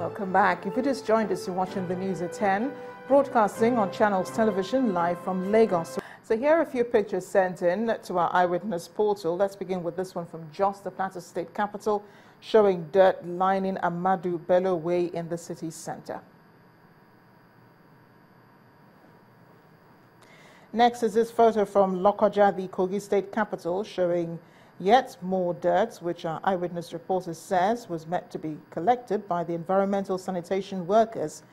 Welcome back. If you just joined us, you're watching the news at 10, broadcasting on Channels Television live from Lagos. So here are a few pictures sent in to our Eyewitness portal. Let's begin with this one from Jos, the Plateau State capital, showing dirt lining Amadu Bello Way in the city center. Next is this photo from Lokoja, the Kogi State capital, showing yet more dirt, which our Eyewitness reporter says was meant to be collected by the environmental sanitation workers.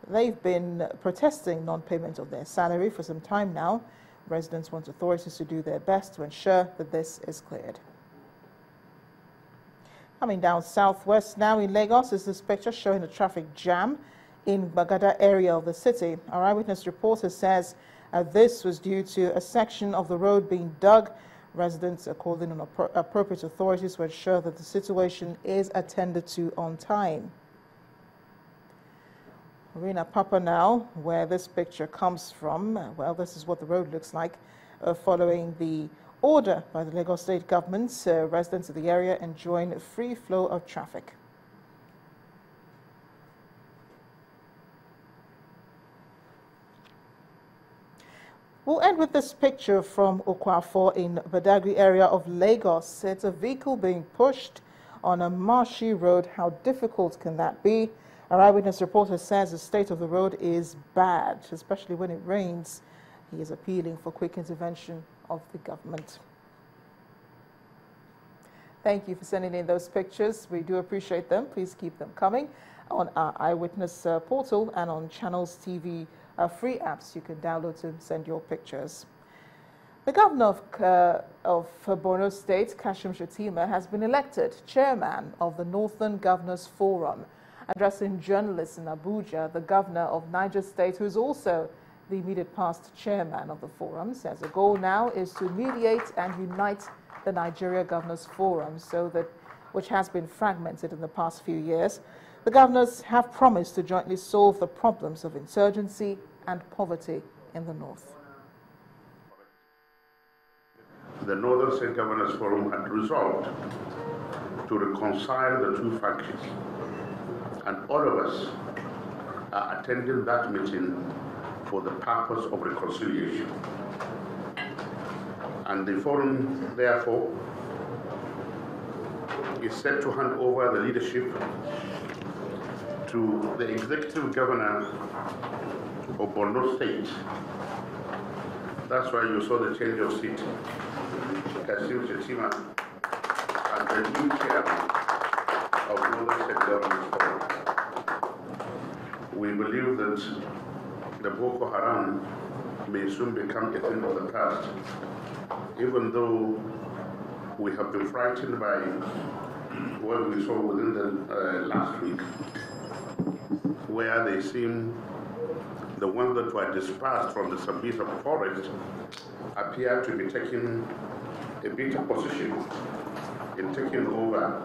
They've been protesting non-payment of their salary for some time now. Residents want authorities to do their best to ensure that this is cleared. Coming down southwest now in Lagos is this picture showing a traffic jam in Babangida area of the city. Our Eyewitness reporter says this was due to a section of the road being dug. Residents are calling on appropriate authorities to ensure that the situation is attended to on time. We're in Apapa now, where this picture comes from. Well, this is what the road looks like following the order by the Lagos State government. Residents of the area enjoying a free flow of traffic. We'll end with this picture from Okwafo in Badagry area of Lagos. It's a vehicle being pushed on a marshy road. How difficult can that be? Our Eyewitness reporter says the state of the road is bad, especially when it rains. He is appealing for quick intervention of the government. Thank you for sending in those pictures. We do appreciate them. Please keep them coming on our Eyewitness portal and on Channels TV free apps you can download to send your pictures. The governor of Borno State, Kashim Shettima, has been elected chairman of the Northern Governors Forum. Addressing journalists in Abuja, the governor of Niger State, who is also the immediate past chairman of the forum, says the goal now is to mediate and unite the Nigeria Governors Forum, which has been fragmented in the past few years. The governors have promised to jointly solve the problems of insurgency and poverty in the north. The Northern State Governors Forum had resolved to reconcile the two factions, and all of us are attending that meeting for the purpose of reconciliation. And the forum, therefore, is set to hand over the leadership to the executive governor of Borno State. That's why you saw the change of seat. Kashim Shetima as the new chairman of Kano State Governor-elect. We believe that the Boko Haram may soon become a thing of the past, even though we have been frightened by what we saw within the last week, where they seem, the ones that were dispersed from the Sambisa forest appear to be taking a bigger position in taking over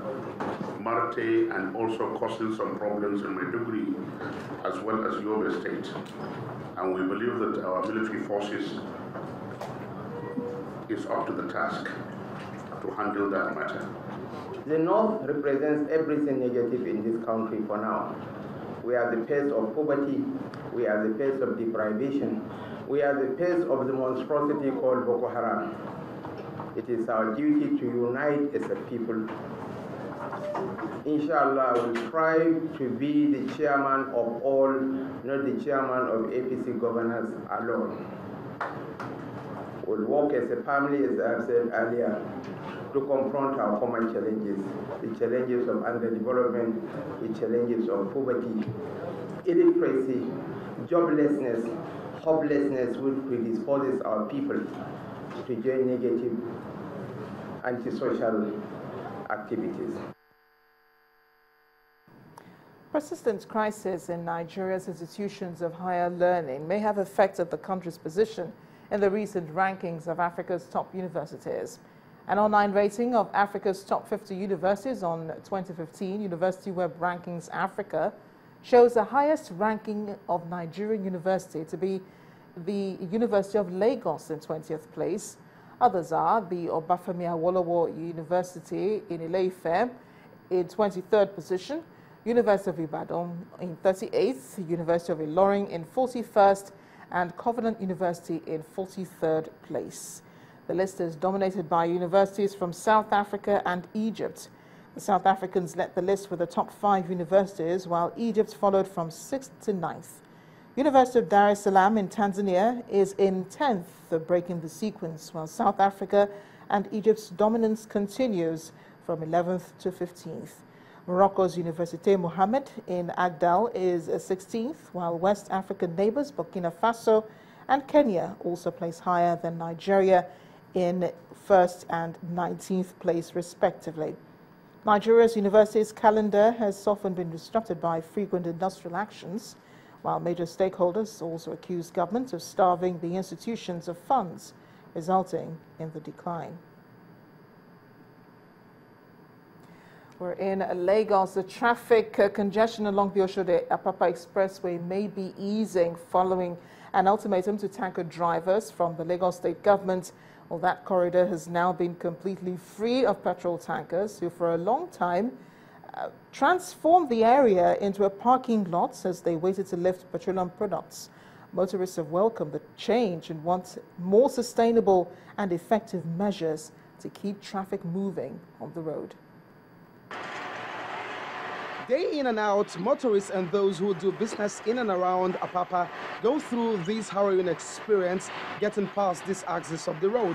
Marte and also causing some problems in Maiduguri as well as Yobe State. And we believe that our military forces is up to the task to handle that matter. The North represents everything negative in this country for now. We are the face of poverty, we are the face of deprivation, we are the face of the monstrosity called Boko Haram. It is our duty to unite as a people. Inshallah, I will strive to be the chairman of all, not the chairman of APC governors alone. We'll work as a family, as I've said earlier, to confront our common challenges, the challenges of underdevelopment, the challenges of poverty, illiteracy, joblessness, hopelessness, which predisposes our people to join negative antisocial activities. Persistent crisis in Nigeria's institutions of higher learning may have affected the country's position in the recent rankings of Africa's top universities. An online rating of Africa's top 50 universities on 2015 University Web Rankings Africa shows the highest ranking of Nigerian university to be the University of Lagos in 20th place. Others are the Obafemi Awolowo University in Ile-Ife in 23rd position, University of Ibadan in 38th, University of Ilorin in 41st, and Covenant University in 43rd place. The list is dominated by universities from South Africa and Egypt. The South Africans led the list with the top 5 universities, while Egypt followed from 6th to 9th. University of Dar es Salaam in Tanzania is in 10th, breaking the sequence, while South Africa and Egypt's dominance continues from 11th to 15th. Morocco's Université Mohammed in Agdal is 16th, while West African neighbors Burkina Faso and Kenya also place higher than Nigeria in 1st and 19th place respectively. Nigeria's university's calendar has often been disrupted by frequent industrial actions, while major stakeholders also accuse government of starving the institutions of funds, resulting in the decline. We're in Lagos. The traffic congestion along the Oshode-Apapa Expressway may be easing following an ultimatum to tanker drivers from the Lagos State Government. Well, that corridor has now been completely free of petrol tankers who for a long time transformed the area into a parking lot as they waited to lift petroleum products. Motorists have welcomed the change and want more sustainable and effective measures to keep traffic moving on the road. Day in and out, motorists and those who do business in and around Apapa go through this harrowing experience getting past this axis of the road.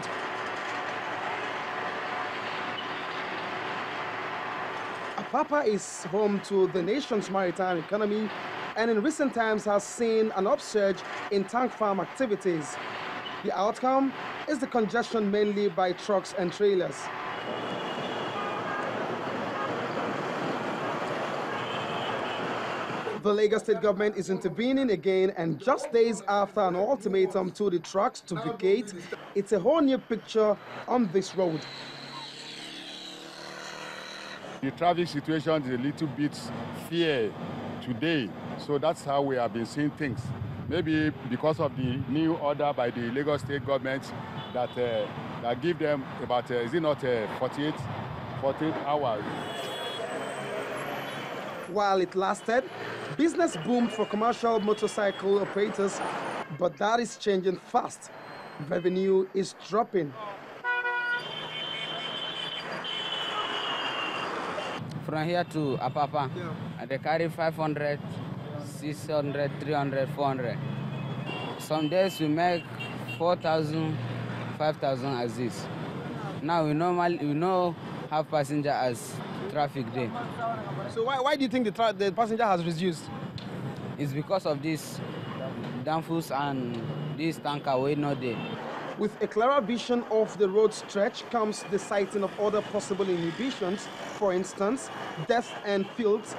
Apapa is home to the nation's maritime economy and in recent times has seen an upsurge in tank farm activities. The outcome is the congestion mainly by trucks and trailers. The Lagos State government is intervening again, and just days after an ultimatum to the trucks to vacate, it's a whole new picture on this road. The traffic situation is a little bit fair today, so that's how we have been seeing things. Maybe because of the new order by the Lagos State government that give them about, is it not 48 hours? While it lasted, business boomed for commercial motorcycle operators, but that is changing fast. Revenue is dropping. From here to Apapa, and they carry 500, 600, 300, 400. Some days we make 4,000, 5,000 as this. Now we know have passenger as traffic day. So why do you think the passenger has reduced? It's because of this downfalls and this tanker way not there. With a clearer vision of the road stretch comes the sighting of other possible inhibitions. For instance, death and fields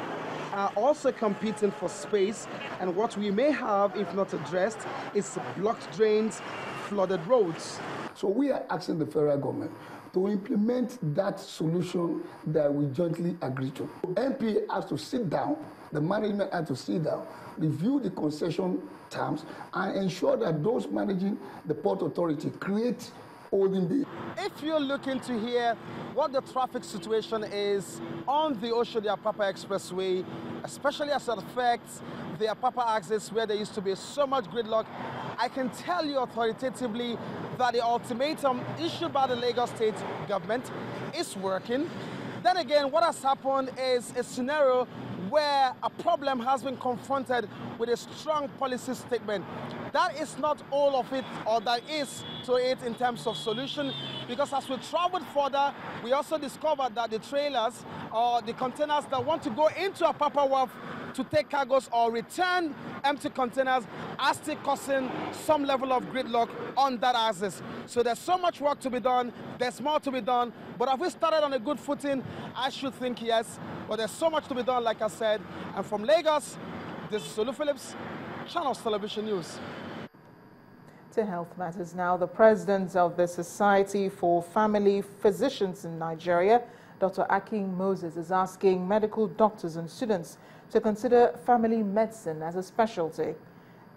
are also competing for space, and what we may have, if not addressed, is blocked drains, flooded roads. So we are asking the federal government to implement that solution that we jointly agreed to. MP has to sit down, the management has to sit down, review the concession terms, and ensure that those managing the port authority create holding bay. If you're looking to hear what the traffic situation is on the Oshodi-Apapa Expressway, especially as it affects the Apapa axis where there used to be so much gridlock, I can tell you authoritatively that the ultimatum issued by the Lagos State government is working. Then again, what has happened is a scenario where a problem has been confronted with a strong policy statement. That is not all of it, or that is to it in terms of solution, because as we traveled further, we also discovered that the trailers or the containers that want to go into Apapa Wharf to take cargoes or return empty containers are still causing some level of gridlock on that axis. So there's so much work to be done, there's more to be done, but have we started on a good footing? I should think yes, but there's so much to be done, like I said. And from Lagos, this is Olu Phillips, Channels Television News. To health matters now, the president of the Society for Family Physicians in Nigeria, Dr. Akin Moses, is asking medical doctors and students to consider family medicine as a specialty.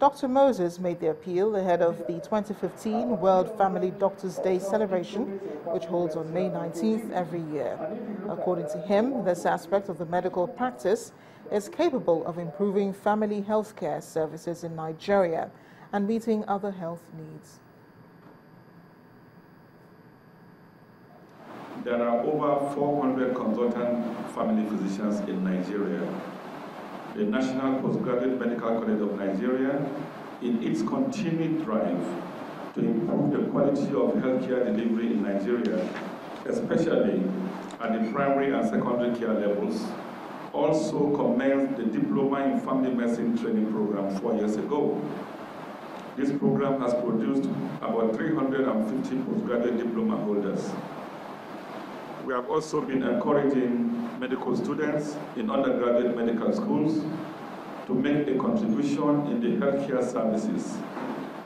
Dr. Moses made the appeal ahead of the 2015 World Family Doctors Day celebration, which holds on May 19th every year. According to him, this aspect of the medical practice is capable of improving family health care services in Nigeria and meeting other health needs. There are over 400 consultant family physicians in Nigeria. The National Postgraduate Medical College of Nigeria, in its continued drive to improve the quality of healthcare delivery in Nigeria, especially at the primary and secondary care levels, also commenced the Diploma in Family Medicine training program 4 years ago. This program has produced about 350 postgraduate diploma holders. We have also been encouraging medical students in undergraduate medical schools to make a contribution in the healthcare services,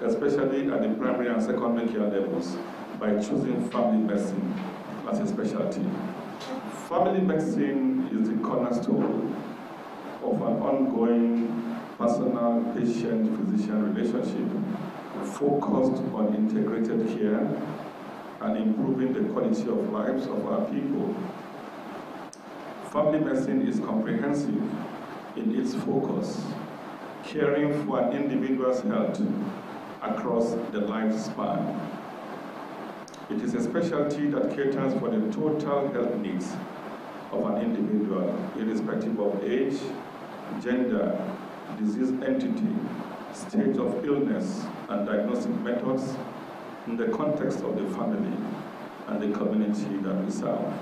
especially at the primary and secondary care levels, by choosing family medicine as a specialty. Family medicine is the cornerstone of an ongoing personal patient-physician relationship focused on integrated care and improving the quality of lives of our people. Family medicine is comprehensive in its focus, caring for an individual's health across the lifespan. It is a specialty that caters for the total health needs of an individual, irrespective of age, gender, disease entity, stage of illness, and diagnostic methods in the context of the family and the community that we serve.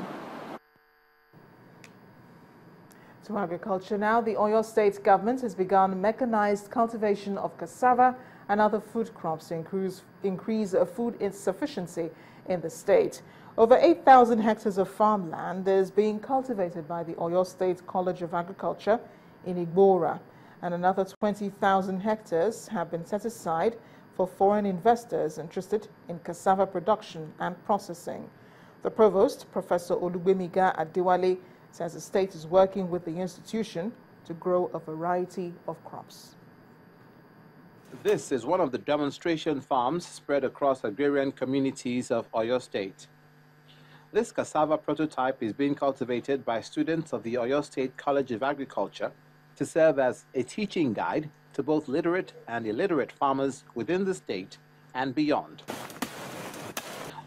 To agriculture now, the Oyo State government has begun mechanized cultivation of cassava and other food crops to increase food insufficiency in the state. Over 8,000 hectares of farmland is being cultivated by the Oyo State College of Agriculture in Igbora, and another 20,000 hectares have been set aside for foreign investors interested in cassava production and processing. The provost, Professor Babangida Aliyu, says the state is working with the institution to grow a variety of crops. This is one of the demonstration farms spread across agrarian communities of Oyo State. This cassava prototype is being cultivated by students of the Oyo State College of Agriculture to serve as a teaching guide to both literate and illiterate farmers within the state and beyond.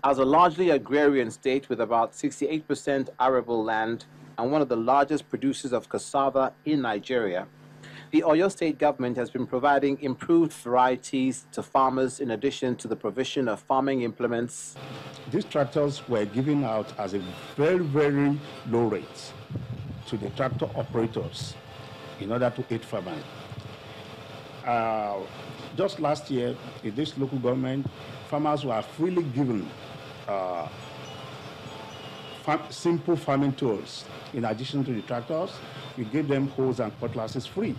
As a largely agrarian state with about 68% arable land and one of the largest producers of cassava in Nigeria, the Oyo State government has been providing improved varieties to farmers in addition to the provision of farming implements. These tractors were given out as a very, very low rate to the tractor operators in order to aid farmers. Just last year, in this local government, farmers were freely given simple farming tools. In addition to the tractors, we gave them hoes and cutlasses free.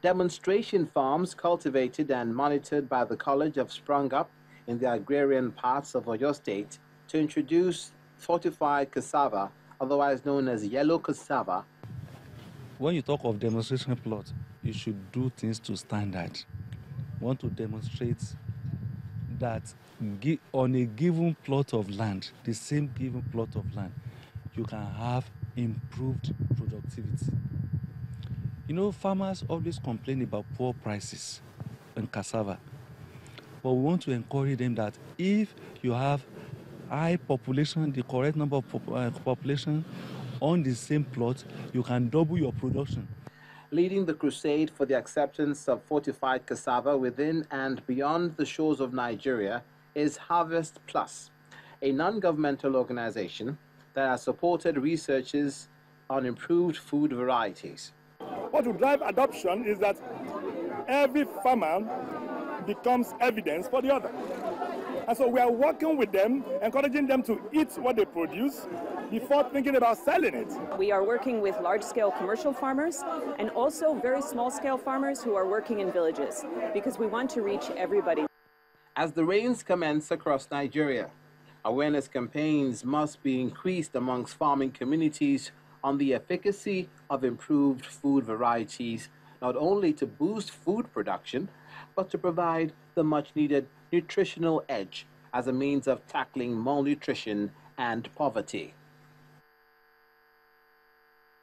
Demonstration farms cultivated and monitored by the college have sprung up in the agrarian parts of Oyo State to introduce fortified cassava, otherwise known as yellow cassava. When you talk of demonstration plot, you should do things to standard. You want to demonstrate that on a given plot of land, the same given plot of land, you can have improved productivity. You know, farmers always complain about poor prices in cassava. But we want to encourage them that if you have high population, the correct number of population on the same plot, you can double your production. Leading the crusade for the acceptance of fortified cassava within and beyond the shores of Nigeria is Harvest Plus, a non-governmental organization that has supported researches on improved food varieties. What will drive adoption is that every farmer becomes evidence for the other. And so we are working with them, encouraging them to eat what they produce before thinking about selling it. We are working with large-scale commercial farmers and also very small-scale farmers who are working in villages, because we want to reach everybody. As the rains commence across Nigeria, awareness campaigns must be increased amongst farming communities on the efficacy of improved food varieties, not only to boost food production, but to provide the much-needed nutritional edge as a means of tackling malnutrition and poverty.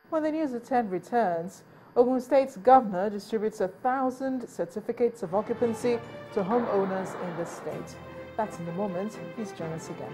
When the News at 10 returns, Ogun State's governor distributes 1,000 certificates of occupancy to homeowners in the state. That's in a moment. Please join us again.